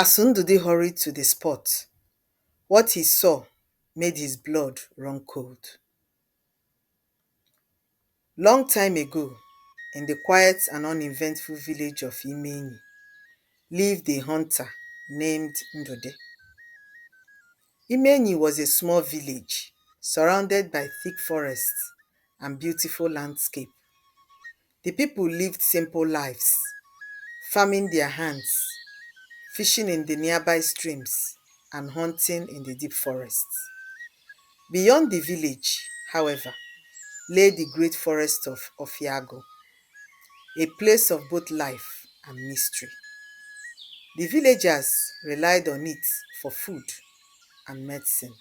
As Ndudi hurried to the spot, what he saw made his blood run cold. Long time ago, in the quiet and uneventful village of Imenyi, lived a hunter named Ndudi. Imenyi was a small village surrounded by thick forests and beautiful landscape. The people lived simple lives, farming their hands, fishing in the nearby streams, and hunting in the deep forests. Beyond the village, however, lay the great forest of Ofiago, a place of both life and mystery. The villagers relied on it for food and medicine,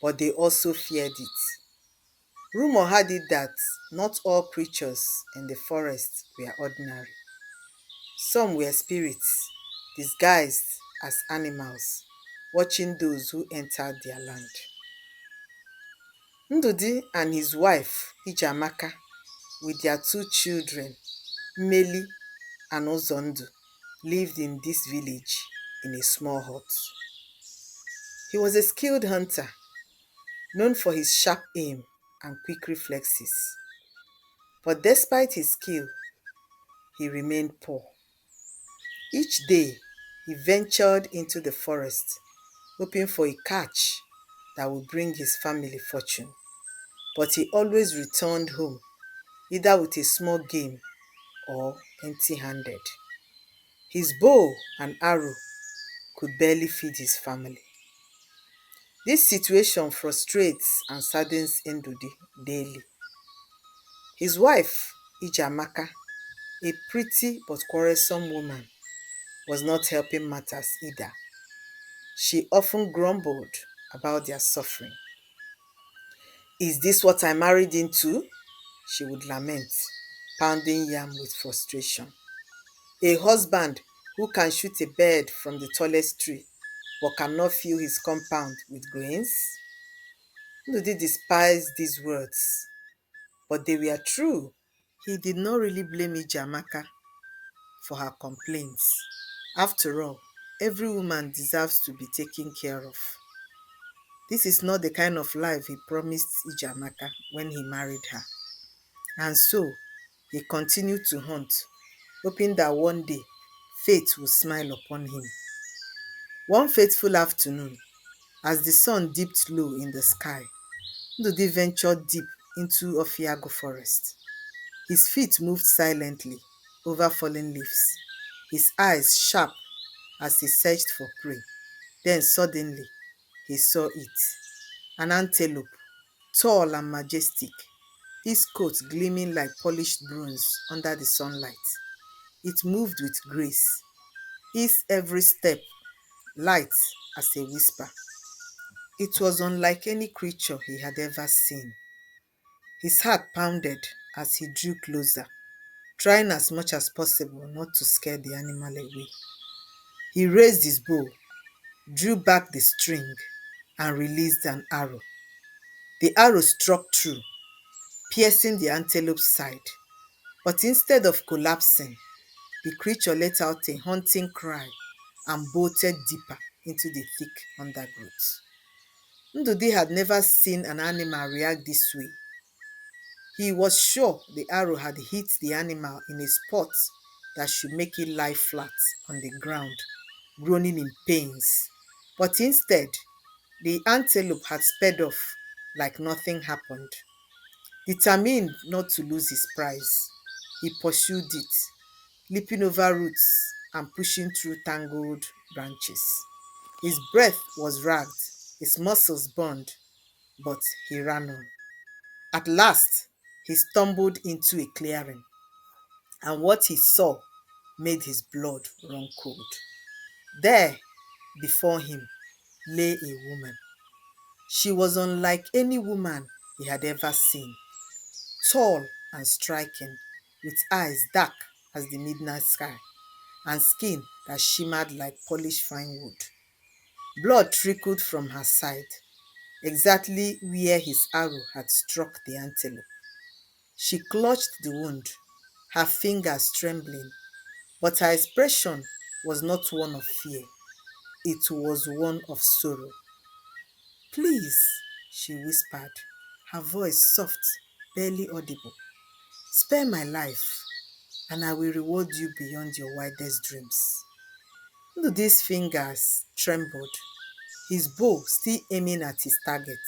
but they also feared it. Rumor had it that not all creatures in the forest were ordinary. Some were spirits, disguised as animals, watching those who entered their land. Ndudi and his wife, Ijamaka, with their two children, Meli and Uzondu, lived in this village in a small hut. He was a skilled hunter, known for his sharp aim and quick reflexes. But despite his skill, he remained poor. Each day, he ventured into the forest, hoping for a catch that would bring his family fortune. But he always returned home, either with a small game or empty-handed. His bow and arrow could barely feed his family. This situation frustrates and saddens Ndudi daily. His wife, Ijamaka, a pretty but quarrelsome woman, was not helping matters either. She often grumbled about their suffering. "Is this what I married into?" she would lament, pounding yam with frustration. "A husband who can shoot a bird from the tallest tree but cannot fill his compound with grains?" Ndudi despised these words, but they were true. He did not really blame Ijamaka for her complaints. After all, every woman deserves to be taken care of. This is not the kind of life he promised Ijamaka when he married her. And so, he continued to hunt, hoping that one day fate will smile upon him. One fateful afternoon, as the sun dipped low in the sky, Ndudi ventured deep into Ofiago forest. His feet moved silently over fallen leaves, his eyes sharp as he searched for prey. Then suddenly, he saw it. An antelope, tall and majestic, its coat gleaming like polished bronze under the sunlight. It moved with grace, its every step light as a whisper. It was unlike any creature he had ever seen. His heart pounded as he drew closer, trying as much as possible not to scare the animal away. He raised his bow, drew back the string, and released an arrow. The arrow struck true, piercing the antelope's side. But instead of collapsing, the creature let out a haunting cry and bolted deeper into the thick undergrowth. Ndudi had never seen an animal react this way. He was sure the arrow had hit the animal in a spot that should make it lie flat on the ground, groaning in pains. But instead, the antelope had sped off like nothing happened. Determined not to lose his prize, he pursued it, leaping over roots and pushing through tangled branches. His breath was ragged, his muscles burned, but he ran on. At last, he stumbled into a clearing, and what he saw made his blood run cold. There, before him, lay a woman. She was unlike any woman he had ever seen, tall and striking, with eyes dark as the midnight sky, and skin that shimmered like polished fine wood. Blood trickled from her side, exactly where his arrow had struck the antelope. She clutched the wound, her fingers trembling, but her expression was not one of fear. it was one of sorrow. Please, she whispered, her voice soft, barely audible. Spare my life, and I will reward you beyond your wildest dreams. Ndudi's fingers trembled, his bow still aiming at his target.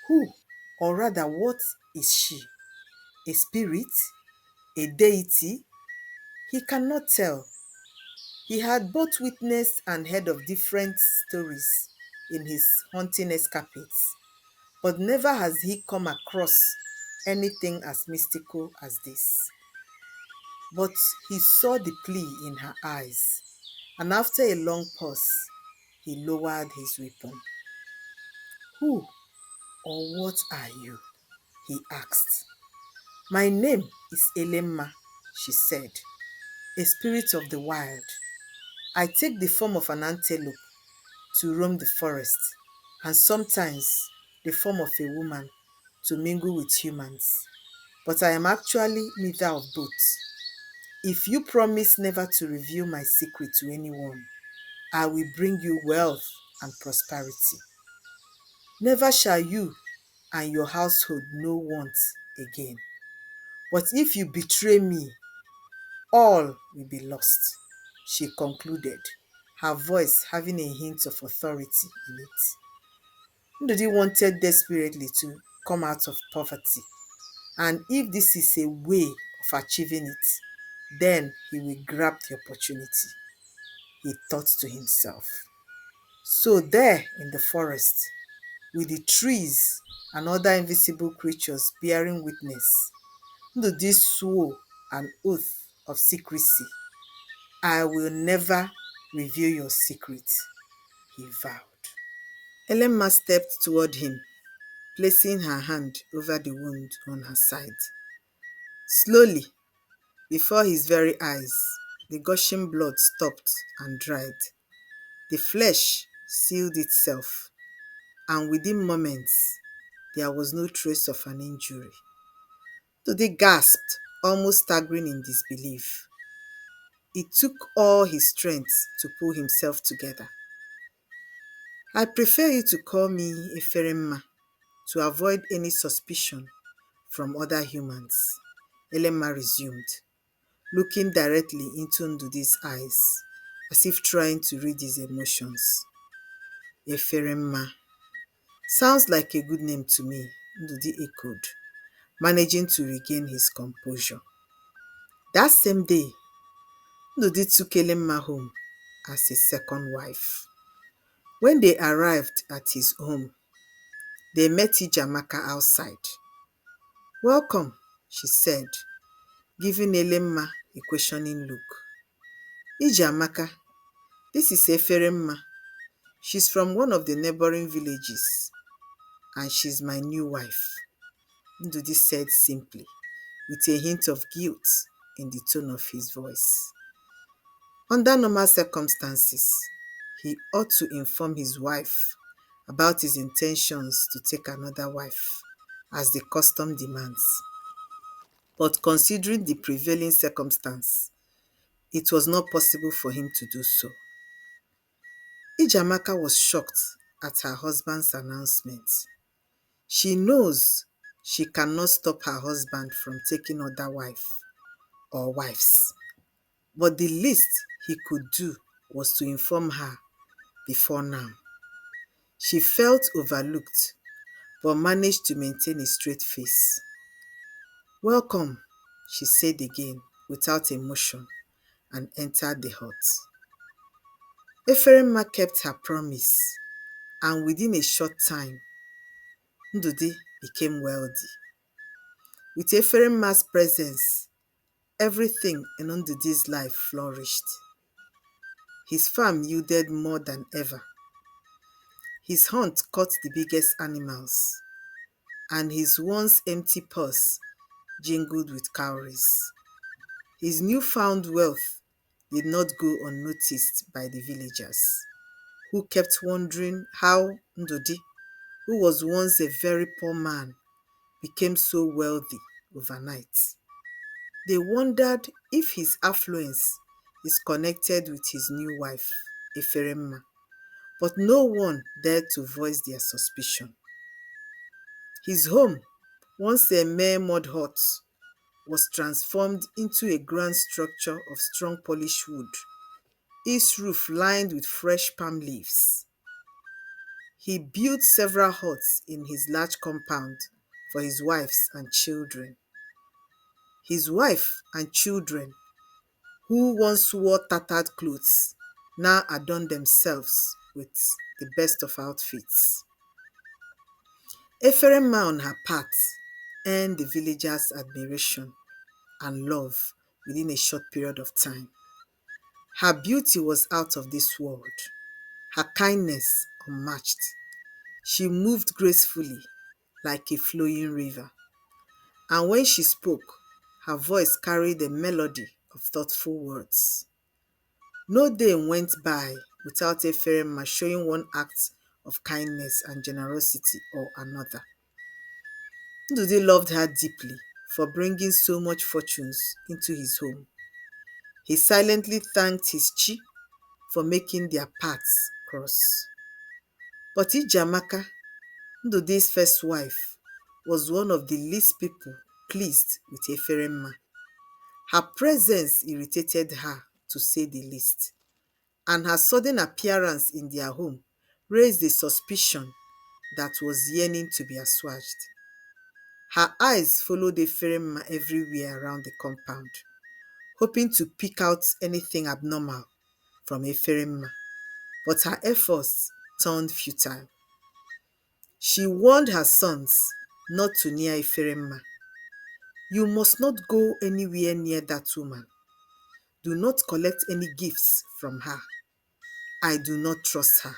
Who, or rather what is she? A spirit? A deity? He cannot tell. He had both witnessed and heard of different stories in his hunting escapades, but never has he come across anything as mystical as this. But he saw the plea in her eyes, and after a long pause, he lowered his weapon. Who or what are you? He asked. My name is Elemma, she said, a spirit of the wild. I take the form of an antelope to roam the forest, and sometimes the form of a woman to mingle with humans. But I am actually neither of both. If you promise never to reveal my secret to anyone, I will bring you wealth and prosperity. Never shall you and your household know want again. But if you betray me, all will be lost, she concluded, her voice having a hint of authority in it. Ndudi wanted desperately to come out of poverty, and if this is a way of achieving it, then he will grab the opportunity, he thought to himself. So there in the forest, with the trees and other invisible creatures bearing witness, Ndudi swore an oath of secrecy. I will never reveal your secret, he vowed. Elemma stepped toward him, placing her hand over the wound on her side. Slowly, before his very eyes, the gushing blood stopped and dried. The flesh sealed itself, and within moments, there was no trace of an injury. Ndudi gasped, almost staggering in disbelief. It took all his strength to pull himself together. I prefer you to call me Eferemma to avoid any suspicion from other humans, Elemma resumed, looking directly into Ndudi's eyes, as if trying to read his emotions. Eferemma. Sounds like a good name to me, Ndudi echoed, managing to regain his composure. That same day, Ndudi took Elemma home as his second wife. When they arrived at his home, they met Ijamaka outside. Welcome, she said, giving Elemma a questioning look. Ijamaka, this is Eferemma. She's from one of the neighboring villages, and she's my new wife, Ndudi said simply, with a hint of guilt in the tone of his voice. Under normal circumstances, he ought to inform his wife about his intentions to take another wife, as the custom demands. But considering the prevailing circumstance, it was not possible for him to do so. Ijamaka was shocked at her husband's announcement. She knows she cannot stop her husband from taking other wife or wives, but the least he could do was to inform her before now. She felt overlooked, but managed to maintain a straight face. Welcome, she said again, without emotion, and entered the hut. Eferemma kept her promise, and within a short time, Ndudi became wealthy. With Eferemma's presence, everything in Ndudi's life flourished. His farm yielded more than ever. His hunt caught the biggest animals, and his once empty purse jingled with cowries. His newfound wealth did not go unnoticed by the villagers, who kept wondering how Ndudi, who was once a very poor man, became so wealthy overnight. They wondered if his affluence is connected with his new wife, Eferemma, but no one dared to voice their suspicion. His home, once a mere mud hut, was transformed into a grand structure of strong polished wood, its roof lined with fresh palm leaves. He built several huts in his large compound for his wives and children. His wife and children, who once wore tattered clothes, now adorned themselves with the best of outfits. Ephraim on her part earned the villagers' admiration and love within a short period of time. Her beauty was out of this world, her kindness unmatched. She moved gracefully like a flowing river, and when she spoke, her voice carried a melody of thoughtful words. No day went by without Ephraim showing one act of kindness and generosity or another. Ndudi loved her deeply for bringing so much fortunes into his home. He silently thanked his chi for making their paths cross. But Ijamaka, Ndudi's first wife, was one of the least people pleased with Eferemma. Her presence irritated her, to say the least, and her sudden appearance in their home raised a suspicion that was yearning to be assuaged. Her eyes followed Eferemma everywhere around the compound, hoping to pick out anything abnormal from Eferemma, but her efforts turned futile. She warned her sons not to near Eferemma. You must not go anywhere near that woman. Do not collect any gifts from her. I do not trust her,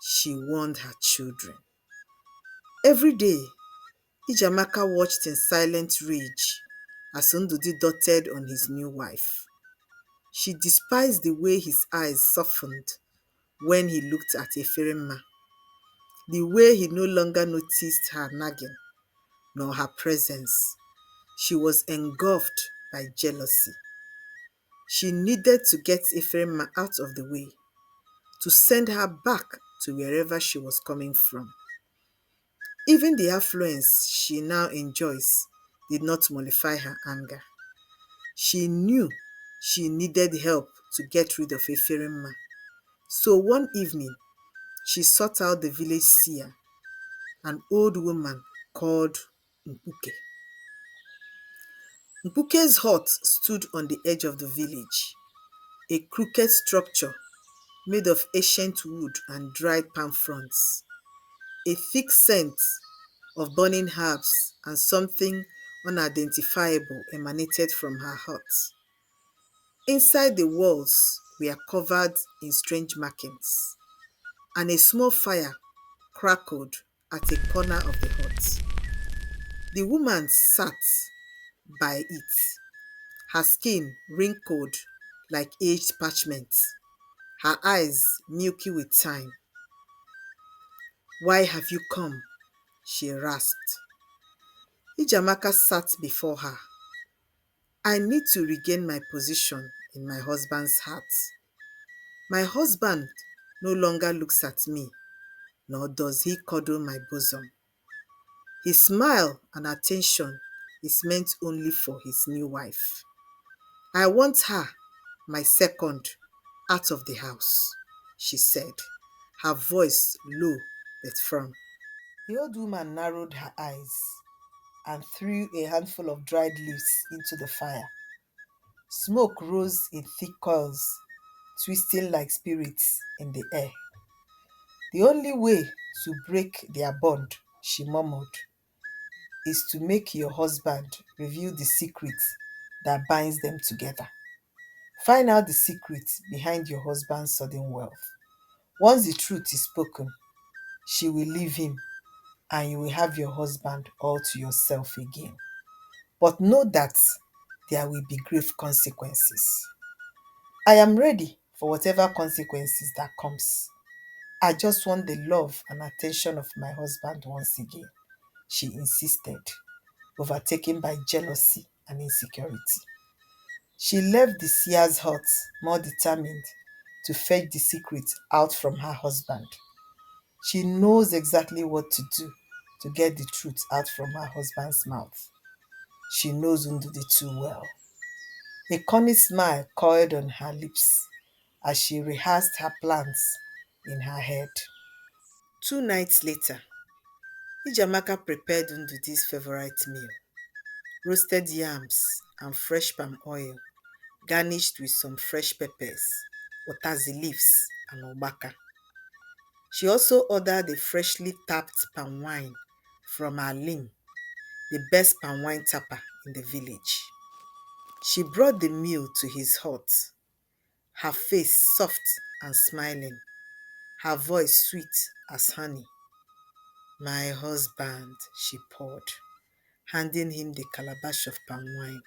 she warned her children. Every day, Ijamaka watched in silent rage as Ndudi doted on his new wife. She despised the way his eyes softened when he looked at Eferemma, the way he no longer noticed her nagging nor her presence. She was engulfed by jealousy. She needed to get Ephraim out of the way, to send her back to wherever she was coming from. Even the affluence she now enjoys did not mollify her anger. She knew she needed help to get rid of Ephraim. So one evening, she sought out the village seer, an old woman called Mpuke. Mpuke's hut stood on the edge of the village, a crooked structure made of ancient wood and dried palm fronds. A thick scent of burning herbs and something unidentifiable emanated from her hut. Inside, the walls were covered in strange markings, and a small fire crackled at a corner of the hut. The woman sat by it, her skin wrinkled like aged parchment, her eyes milky with time. Why have you come? She rasped. Ijamaka sat before her. I need to regain my position in my husband's heart. My husband no longer looks at me, nor does he cuddle my bosom. His smile and attention is meant only for his new wife. I want her, my second, out of the house, she said, her voice low but firm. The old woman narrowed her eyes and threw a handful of dried leaves into the fire. Smoke rose in thick coils, twisting like spirits in the air. The only way to break their bond, she murmured, is to make your husband reveal the secret that binds them together. Find out the secret behind your husband's sudden wealth. Once the truth is spoken, she will leave him and you will have your husband all to yourself again. But know that there will be grave consequences. I am ready for whatever consequences that comes. I just want the love and attention of my husband once again, she insisted, overtaken by jealousy and insecurity. She left the seer's hut more determined to fetch the secret out from her husband. She knows exactly what to do to get the truth out from her husband's mouth. She knows Ndudi too well. A cunning smile coiled on her lips as she rehearsed her plans in her head. 2 nights later, Ijamaka prepared Ndudi's favorite meal, roasted yams and fresh palm oil, garnished with some fresh peppers, utazi leaves, and obaka. She also ordered a freshly tapped palm wine from Alim, the best palm wine tapper in the village. She brought the meal to his hut, her face soft and smiling, her voice sweet as honey. My husband, she poured, handing him the calabash of palm wine.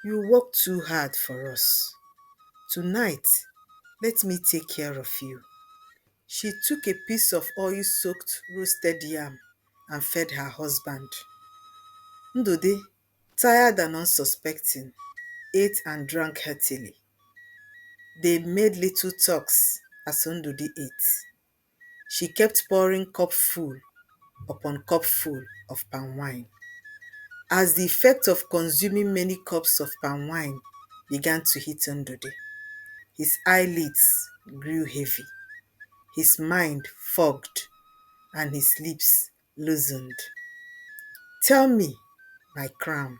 You work too hard for us. Tonight, let me take care of you. She took a piece of oil-soaked roasted yam and fed her husband. Ndode, tired and unsuspecting, ate and drank heartily. They made little talks as Ndudi ate. She kept pouring cupful upon cupful of palm wine. As the effect of consuming many cups of palm wine began to hit Ndudi, his eyelids grew heavy, his mind fogged, and his lips loosened. Tell me, my crown,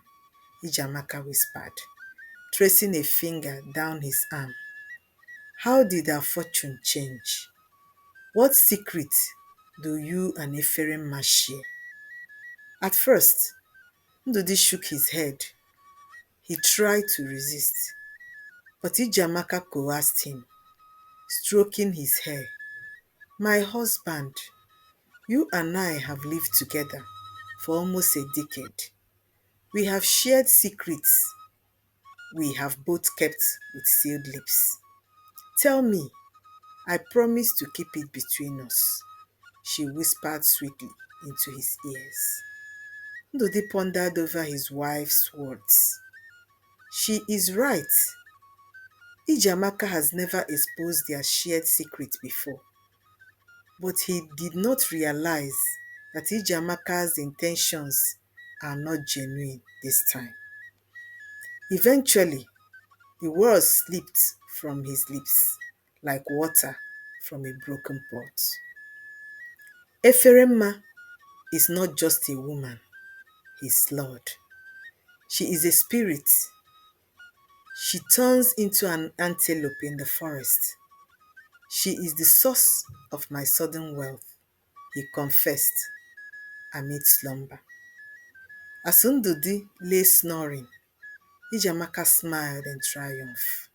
Ijamaka whispered, tracing a finger down his arm. How did our fortune change? What secret do you and Eferema share? At first, Ndudi shook his head. He tried to resist, but Ijamaka coerced him, stroking his hair. My husband, you and I have lived together for almost a decade. We have shared secrets we have both kept with sealed lips. Tell me, I promise to keep it between us, she whispered sweetly into his ears. Ndudi pondered over his wife's words. She is right. Ijamaka has never exposed their shared secret before, but he did not realize that Ijamaka's intentions are not genuine this time. Eventually, the words slipped from his lips like water from a broken pot. Eferema is not just a woman, his Lord. She is a spirit. She turns into an antelope in the forest. She is the source of my sudden wealth, he confessed amid slumber. As Ndudi lay snoring, Ijamaka smiled in triumph.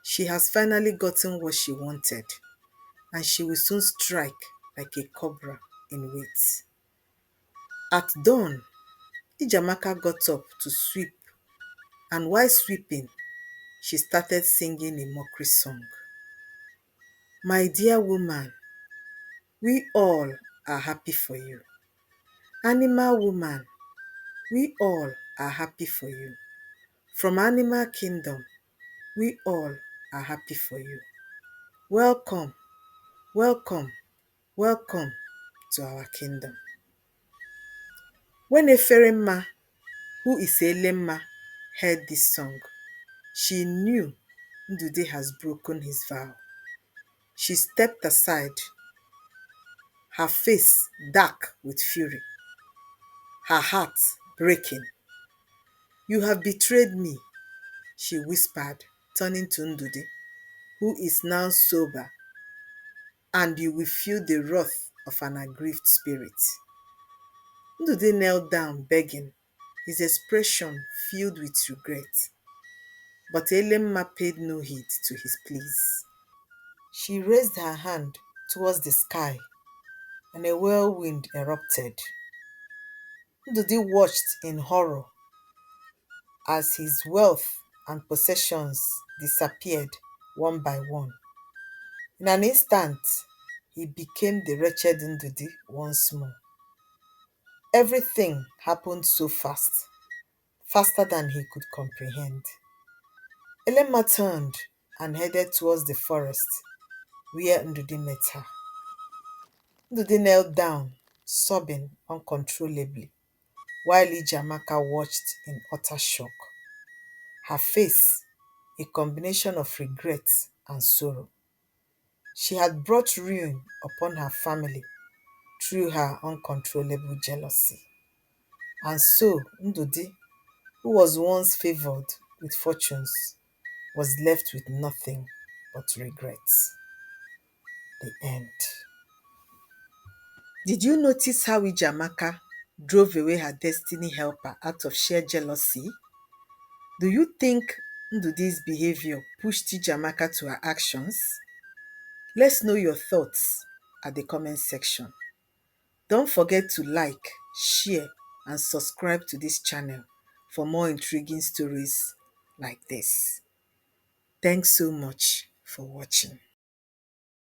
She has finally gotten what she wanted, and she will soon strike like a cobra in wait. At dawn, Ijamaka got up to sweep, and while sweeping, she started singing a mockery song. My dear woman, we all are happy for you. Animal woman, we all are happy for you. From animal kingdom, we all are happy for you. Welcome, welcome, welcome to our kingdom. When Eferema, who is Elemma, heard this song, she knew Ndude has broken his vow. She stepped aside, her face dark with fury, her heart breaking. You have betrayed me, she whispered, turning to Ndude, who is now sober, and you will feel the wrath of an aggrieved spirit. Ndude knelt down, begging, his expression filled with regret. But Elemma paid no heed to his pleas. She raised her hand towards the sky, and a whirlwind erupted. Ndudu watched in horror as his wealth and possessions disappeared one by one. In an instant, he became the wretched Ndudi once more. Everything happened so fast, faster than he could comprehend. Elema turned, and headed towards the forest where Ndudi met her. Ndudi knelt down, sobbing uncontrollably, while Ijamaka watched in utter shock. Her face, a combination of regret and sorrow. She had brought ruin upon her family through her uncontrollable jealousy. And so Ndudi, who was once favored with fortunes, was left with nothing but regrets. The end. Did you notice how Ijamaka drove away her destiny helper out of sheer jealousy? Do you think Ndudi's behavior pushed Ijamaka to her actions? Let's know your thoughts at the comment section. Don't forget to like, share, and subscribe to this channel for more intriguing stories like this. Thanks so much for watching.